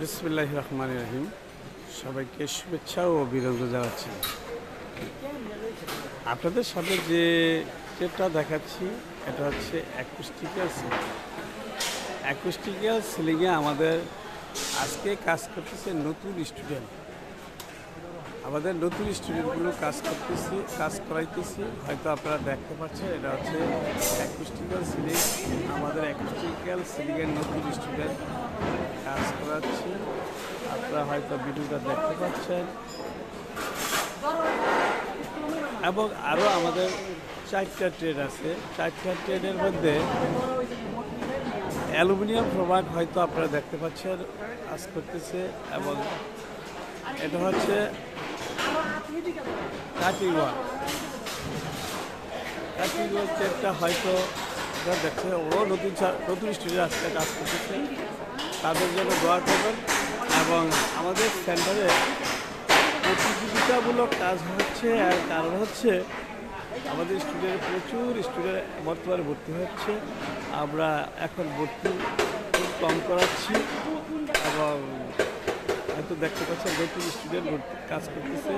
বিসমিল্লাহির রহমানির রহিম। সবাইকে শুভেচ্ছা ও অভিনন্দন জানাচ্ছি। আপনাদের সামনে যেটা দেখাচ্ছি এটা হচ্ছে অ্যাকুস্টিক্যাল সিলিংয়ে আমাদের আজকে কাজ করতেছে নতুন স্টুডেন্ট। আমাদের নতুন স্টুডেন্টগুলো কাজ করাইতেছি। হয়তো আপনারা দেখতে পাচ্ছেন এটা হচ্ছে অ্যাকুস্টিক্যাল সিলিং। আমাদের অ্যাকুস্টিক্যাল সিলিংয়ের নতুন স্টুডেন্ট কাজ করাচ্ছি। আপনারা হয়তো ভিডিওটা দেখতে পাচ্ছেন। এবং আরও আমাদের 4টা ট্রেড আছে। 4টা ট্রেডের মধ্যে অ্যালুমিনিয়াম প্রোডাক্ট হয়তো আপনারা দেখতে পাচ্ছেন কাজ করতেছে। এবং এটা হচ্ছে কাটিং ওয়ার্ক ট্রেডটা হয়তো দেখছে ওরাও নতুন স্টুডেন্ট আজকে কাজ করতেছে। তাদের জন্য দোয়া করবেন। এবং আমাদের সেন্টারে প্রতিযোগিতামূলক কাজ হচ্ছে, আর কারণ হচ্ছে আমাদের প্রচুর স্টুডেন্ট বর্তমানে ভর্তি হচ্ছে। আমরা এখন ভর্তি খুব কম করাচ্ছি এবং হয়তো দেখতে পাচ্ছেন নতুন স্টুডেন্ট কাজ করতেছে।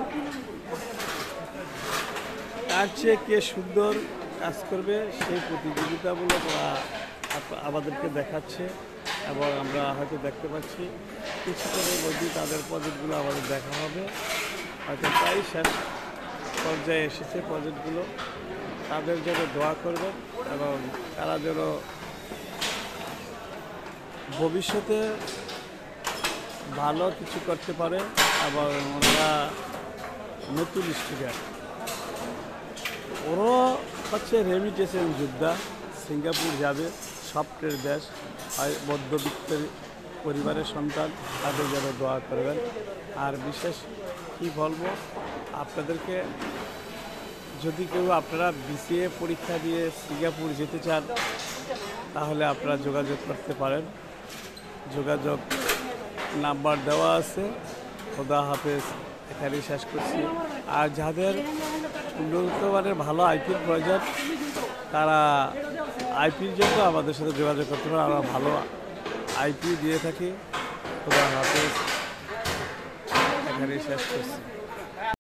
তার চেয়ে কে সুন্দর কাজ করবে সেই প্রতিযোগিতামূলক আমাদেরকে দেখাচ্ছে। এবং আমরা হয়তো দেখতে পাচ্ছি কিছুক্ষণের মধ্যেই তাদের প্রজেক্টগুলো আমাদের দেখা হবে। হয়তো প্রায় শেষ পর্যায়ে এসেছে প্রজেক্টগুলো। তাদের জন্য দোয়া করবেন এবং তারা যেন ভবিষ্যতে ভালো কিছু করতে পারে। এবং ওনারা নতুন স্টুডেন্ট, ওরও হচ্ছে রেমিটেশন যোদ্ধা, সিঙ্গাপুর যাবে, সফটের দেশ, মধ্যবিত্তের পরিবারের সন্তান, তাদের যেন দোয়া করবেন। আর বিশেষ কি বলবো, আপনাদেরকে যদি কেউ আপনারা বিসিএ পরীক্ষা দিয়ে সিঙ্গাপুর যেতে চান তাহলে আপনারা যোগাযোগ করতে পারেন। যোগাযোগ নাম্বার দেওয়া আছে। খোদা হাফেজ, এখানেই শেষ করছি। আর যাদের উন্নত মানের ভালো আইপির প্রয়োজন তারা আইপির জন্য আমাদের সাথে যোগাযোগ করতে পারে। আমরা ভালো আইপি দিয়ে থাকি। খোদা হাফেজ, এখানেই শেষ করছি।